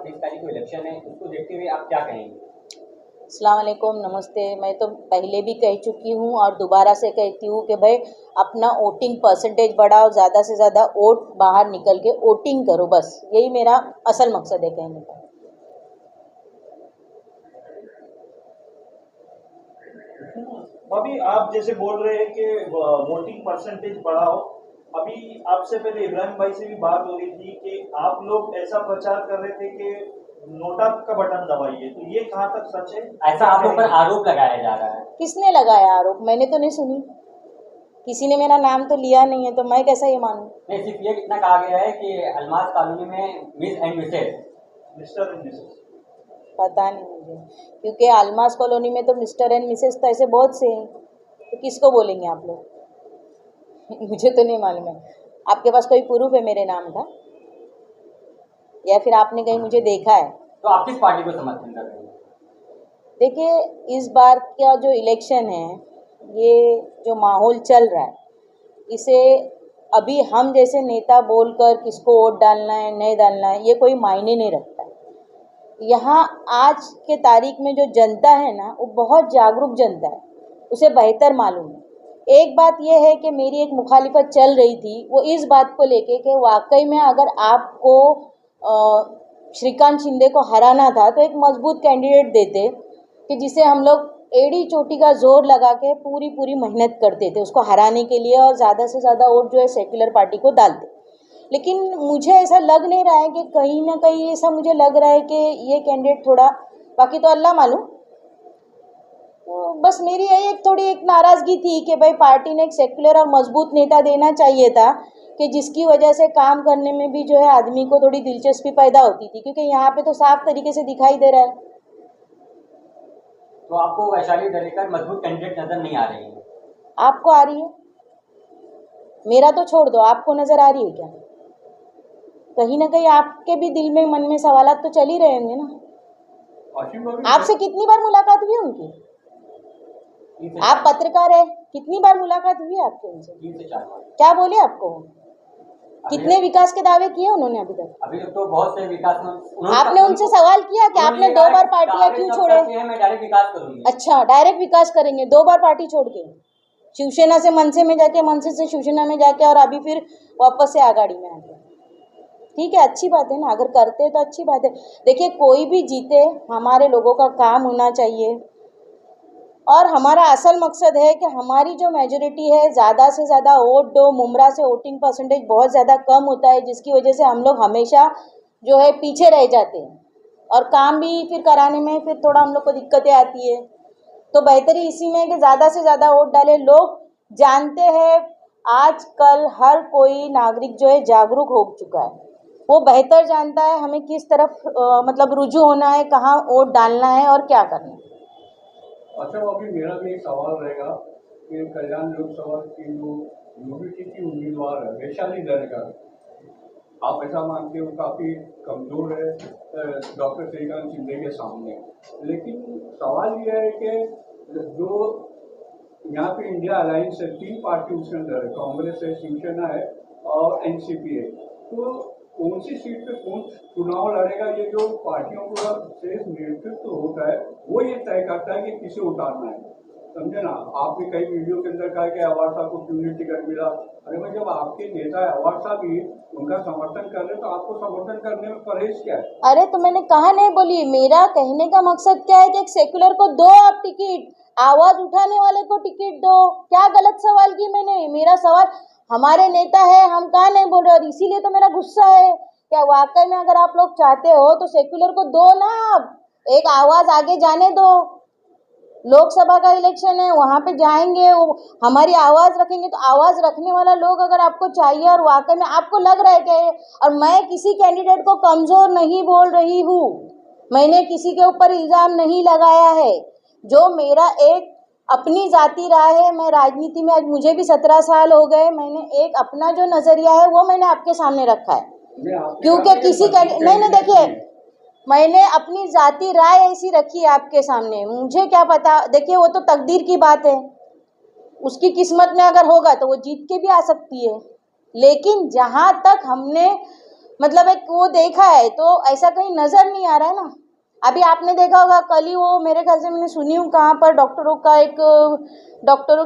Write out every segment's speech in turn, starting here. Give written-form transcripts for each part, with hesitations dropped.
23 तारीख को इलेक्शन है, उसको देखते हुए आप क्या कहेंगे? अस्सलाम वालेकुम, नमस्ते। मैं तो पहले भी कह चुकी हूँ और दोबारा से कहती हूँ कि भाई अपना वोटिंग परसेंटेज बढ़ाओ, ज़्यादा से ज़्यादा वोट बाहर निकल के वोटिंग करो, बस यही मेरा असल मकसद है कहने का। अभी आप जैसे बोल रहे हैं कि वोटिंग परसेंटेज बढ़ाओ, अभी आपसे पहले इब्राहिम भाई से भी बात हो रही थी कि आप लोग ऐसा प्रचार कर रहे थे कि नोटा का बटन दबाइए, तो ये कहाँ तक सच है? ऐसा आप लोग पर आरोप लगाया जा रहा है। किसने लगाया आरोप? मैंने तो नहीं सुनी, किसी ने मेरा नाम तो लिया नहीं है, तो मैं कैसा ये मानूं? नहीं, सिर्फ ये इतना कहा गया है कि अलमास कॉलोनी में Miss and Mrs, Mister and Mrs. पता नहीं मुझे, क्योंकि अलमास कॉलोनी में तो मिस्टर एंड मिसेस तो ऐसे बहुत से हैं, तो किसको बोलेंगे आप लोग? मुझे तो नहीं मालूम है। आपके पास कोई प्रूफ है मेरे नाम का, या फिर आपने कहीं मुझे देखा है? तो आप किस पार्टी को समर्थन कर रहे हैं? देखिए, इस बार का जो इलेक्शन है, ये जो माहौल चल रहा है, इसे अभी हम जैसे नेता बोलकर किसको वोट डालना है नहीं डालना है ये कोई मायने नहीं रखता है। यहाँ आज के तारीख में जो जनता है ना, वो बहुत जागरूक जनता है, उसे बेहतर मालूम है। एक बात यह है कि मेरी एक मुखालिफत चल रही थी, वो इस बात को लेके कि वाकई में अगर आपको श्रीकांत शिंदे को हराना था तो एक मजबूत कैंडिडेट देते कि जिसे हम लोग एड़ी चोटी का जोर लगा के पूरी मेहनत करते थे उसको हराने के लिए, और ज़्यादा से ज़्यादा वोट जो है सेक्युलर पार्टी को डालते। लेकिन मुझे ऐसा लग नहीं रहा है कि कहीं ना कहीं ऐसा मुझे लग रहा है कि ये कैंडिडेट थोड़ा, बाकी तो अल्लाह मालूम। तो बस मेरी यही थोड़ी एक नाराज़गी थी कि भाई पार्टी ने एक सेक्युलर और मजबूत नेता देना चाहिए था कि जिसकी वजह से काम करने में भी जो है आदमी को थोड़ी दिलचस्पी पैदा होती थी, क्योंकि यहाँ पे तो साफ तरीके से दिखाई दे रहा है। तो आपको वैशाली दलेकर मजबूत कैंडिडेट नजर नहीं आ रही है? आपको आ रही है? मेरा तो छोड़ दो, आपको नजर आ रही है क्या? कहीं ना कहीं आपके भी दिल में मन में सवालात तो चल ही रहे होंगे ना। आपसे कितनी बार मुलाकात हुई उनकी? आप पत्रकार है, कितनी बार मुलाकात हुई आपके उनसे? 3 से 4 बार। क्या बोले आपको? कितने विकास के दावे किए उन्होंने अभी तक? अभी तक तो बहुत से विकास आपने उनसे सवाल किया कि आपने 2 बार पार्टियां क्यों छोड़े? मैं डायरेक्ट विकास करूंगी। अच्छा, डायरेक्ट विकास करेंगे 2 बार पार्टी छोड़ के, शिवसेना से मनसे में जाके, मनसे से शिवसेना में जाके, और अभी फिर वापस से आघाड़ी में आके। ठीक है, अच्छी बात है ना, अगर करते हैं तो अच्छी बात है। देखिए, कोई भी जीते, हमारे लोगों का काम होना चाहिए, और हमारा असल मकसद है कि हमारी जो मेजोरिटी है ज़्यादा से ज़्यादा वोट दो। मुमरा से वोटिंग परसेंटेज बहुत ज़्यादा कम होता है, जिसकी वजह से हम लोग हमेशा जो है पीछे रह जाते हैं, और काम भी फिर कराने में फिर थोड़ा हम लोग को दिक्कतें आती है। तो बेहतरी इसी में है कि ज़्यादा से ज़्यादा वोट डाले। लोग जानते हैं आजकल हर कोई नागरिक जो है जागरूक हो चुका है, वो बेहतर जानता है हमें किस तरफ मतलब रुजू होना है, कहाँ वोट डालना है और क्या करना है। अच्छा, अभी मेरा भी एक सवाल रहेगा कि कल्याण लोकसभा की जो यूपीटी की उम्मीदवार है वैशाली दलेकर, आप ऐसा मानते हो काफ़ी कमज़ोर है डॉक्टर श्रीकांत शिंदे के सामने, लेकिन सवाल यह है कि जो यहाँ पे इंडिया अलायंस है, 3 पार्टी उसके अंदर है, कांग्रेस है, शिवसेना है और एनसीपी है, तो कौन सी सीट पे कौन चुनाव लड़ेगा, ये जो पार्टियों का शेष नेतृत्व होता है वो ये तय करता है कि किसे उतारना है, समझे ना। आपने कई वीडियो के अंदर कहा कि अवार्ड साहब को क्यों नहीं टिकट मिला। अरे भाई, जब आपके नेता अवार्ड साहब ही उनका समर्थन कर रहे तो आपको समर्थन करने में परहेज क्या है? अरे तो मैंने कहा नहीं बोली, मेरा कहने का मकसद क्या है कि एक सेक्युलर को दो आप टिकट, आवाज उठाने वाले को टिकट दो। क्या गलत सवाल की मैंने? मेरा सवाल, हमारे नेता है, हम कहाँ नहीं बोल रहे, और इसीलिए तो मेरा गुस्सा है। क्या वाकई में अगर आप लोग चाहते हो तो सेक्युलर को दो ना, आप एक आवाज आगे जाने दो। लोकसभा का इलेक्शन है, वहां पे जाएंगे, वो हमारी आवाज रखेंगे, तो आवाज रखने वाला लोग अगर आपको चाहिए और वाकई में आपको लग रहा है कि, और मैं किसी कैंडिडेट को कमजोर नहीं बोल रही हूँ, मैंने किसी के ऊपर इल्जाम नहीं लगाया है, जो मेरा एक अपनी जाती राय है। मैं राजनीति में आज मुझे भी 17 साल हो गए, मैंने एक अपना जो नजरिया है वो मैंने आपके सामने रखा है, क्योंकि किसी नहीं, देखिए मैंने अपनी जाती राय ऐसी रखी है आपके सामने, मुझे क्या पता। देखिए, वो तो तकदीर की बात है, उसकी किस्मत में अगर होगा तो वो जीत के भी आ सकती है, लेकिन जहां तक हमने मतलब एक वो देखा है तो ऐसा कहीं नजर नहीं आ रहा है ना। अभी आपने देखा होगा कल ही वो मेरे ख्याल से मैंने सुनी हूँ कहाँ पर डॉक्टरों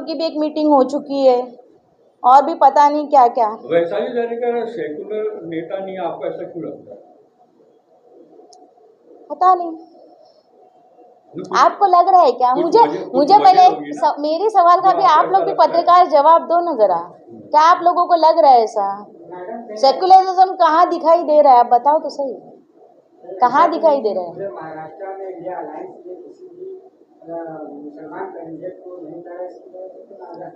की भी एक मीटिंग हो चुकी है और भी पता नहीं क्या क्या। वैशाली जिले का सेकुलर नेता नहीं, आपको ऐसा क्यों लगता है? पता नहीं आपको लग रहा है क्या? मुझे पहले मेरे सवाल का भी आप लोग भी पत्रकार जवाब दो ना जरा। क्या आप लोगों को लग रहा है ऐसा? सेकुलरिज्म कहाँ दिखाई दे रहा है? आप बताओ तो सही, कहाँ दिखाई दे रहा है? महाराष्ट्र में इंडिया अलायंस में किसी भी मुसलमान कैंडिडेट को नहीं करा,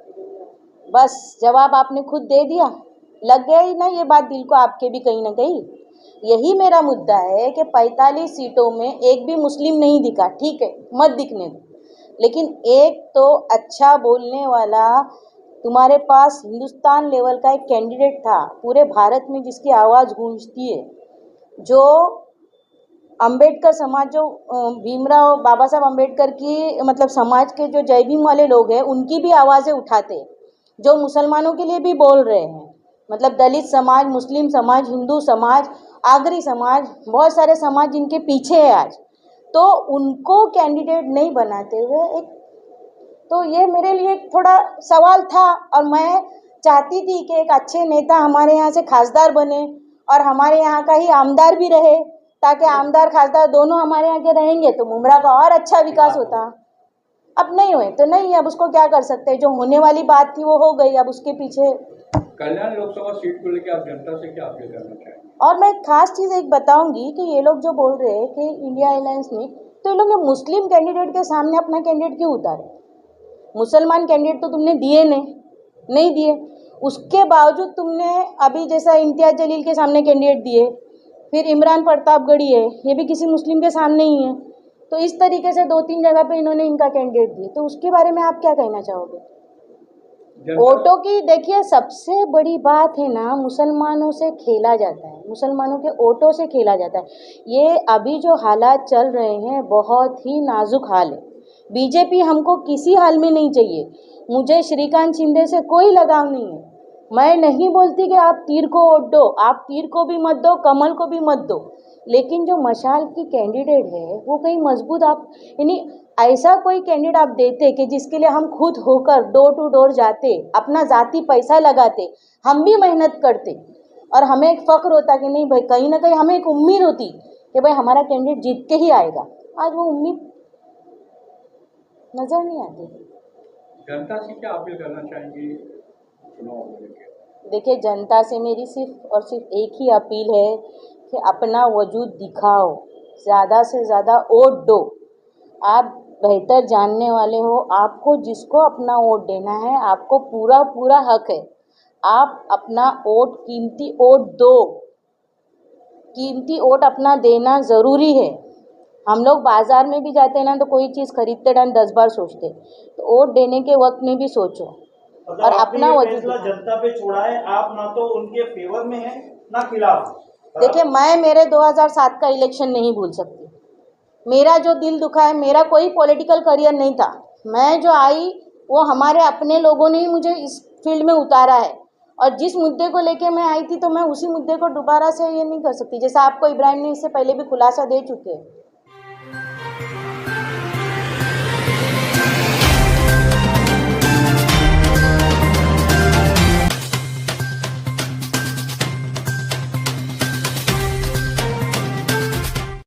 बस जवाब आपने खुद दे दिया। लग गया ही ना ये बात दिल को आपके भी कहीं ना कहीं। यही मेरा मुद्दा है कि 45 सीटों में एक भी मुस्लिम नहीं दिखा, ठीक है मत दिखने दो, लेकिन एक तो अच्छा बोलने वाला तुम्हारे पास हिंदुस्तान लेवल का एक कैंडिडेट था पूरे भारत में जिसकी आवाज़ गूंजती है, जो अंबेडकर समाज, जो भीमराव बाबा साहब अंबेडकर की मतलब समाज के जो जय भीम वाले लोग हैं उनकी भी आवाज़ें उठाते, जो मुसलमानों के लिए भी बोल रहे हैं, मतलब दलित समाज, मुस्लिम समाज, हिंदू समाज, आगरी समाज, बहुत सारे समाज जिनके पीछे है आज, तो उनको कैंडिडेट नहीं बनाते हुए एक, तो ये मेरे लिए थोड़ा सवाल था। और मैं चाहती थी कि एक अच्छे नेता हमारे यहाँ से खासदार बने और हमारे यहाँ का ही आमदार भी रहे, ताकि आमदार खासदार दोनों हमारे यहाँ के रहेंगे तो मुमरा का और अच्छा विकास होता। अब नहीं हुए तो नहीं, अब उसको क्या कर सकते हैं, जो होने वाली बात थी वो हो गई, अब उसके पीछे। कल्याण लोकसभा सीट को लेकर आप जनता से क्या अपील करना चाहेंगे? और मैं खास चीज़ एक बताऊंगी कि ये लोग जो बोल रहे हैं कि इंडिया अलायंस ने, तो ये लोग ने मुस्लिम कैंडिडेट के सामने अपना कैंडिडेट क्यों उतारे? मुसलमान कैंडिडेट तो तुमने दिए नहीं दिए, उसके बावजूद तुमने अभी जैसा इम्तियाज जलील के सामने कैंडिडेट दिए, फिर इमरान प्रतापगढ़ी है, ये भी किसी मुस्लिम के सामने ही है, तो इस तरीके से 2-3 जगह पे इन्होंने इनका कैंडिडेट दिए, तो उसके बारे में आप क्या कहना चाहोगे? वोटों की देखिए सबसे बड़ी बात है ना, मुसलमानों से खेला जाता है, मुसलमानों के वोटों से खेला जाता है। ये अभी जो हालात चल रहे हैं बहुत ही नाजुक हाल है। बीजेपी हमको किसी हाल में नहीं चाहिए, मुझे श्रीकांत शिंदे से कोई लगाव नहीं है। मैं नहीं बोलती कि आप तीर को वोट दो, आप तीर को भी मत दो, कमल को भी मत दो, लेकिन जो मशाल की कैंडिडेट है वो कहीं मजबूत, आप यानी ऐसा कोई कैंडिडेट आप देते कि जिसके लिए हम खुद होकर डोर टू डोर जाते, अपना जाती पैसा लगाते, हम भी मेहनत करते और हमें एक फ़ख्र होता कि नहीं भाई, कहीं ना कहीं हमें एक उम्मीद होती कि भाई हमारा कैंडिडेट जीत के ही आएगा। आज वो उम्मीद नज़र नहीं आती। जनता से क्या अपील करना चाहेंगी चुनाव को लेकर? देखिए जनता से मेरी सिर्फ और सिर्फ एक ही अपील है कि अपना वजूद दिखाओ, ज़्यादा से ज़्यादा वोट दो। आप बेहतर जानने वाले हो, आपको जिसको अपना वोट देना है आपको पूरा पूरा हक है, आप अपना वोट, कीमती वोट दो, कीमती वोट अपना देना ज़रूरी है। हम लोग बाज़ार में भी जाते हैं ना तो कोई चीज़ खरीदते टाइम 10 बार सोचते, तो वोट देने के वक्त में भी सोचो और अपना वजूद दिखाओ। जनता पे छोड़ा है, आप ना तो उनके फेवर में हैं ना खिलाफ। देखिए मैं मेरे 2007 का इलेक्शन नहीं भूल सकती, मेरा जो दिल दुखा है, मेरा कोई पॉलिटिकल करियर नहीं था, मैं जो आई वो हमारे अपने लोगों ने ही मुझे इस फील्ड में उतारा है, और जिस मुद्दे को लेके मैं आई थी तो मैं उसी मुद्दे को दोबारा से ये नहीं कर सकती, जैसा आपको इब्राहिम ने इससे पहले भी खुलासा दे चुके हैं।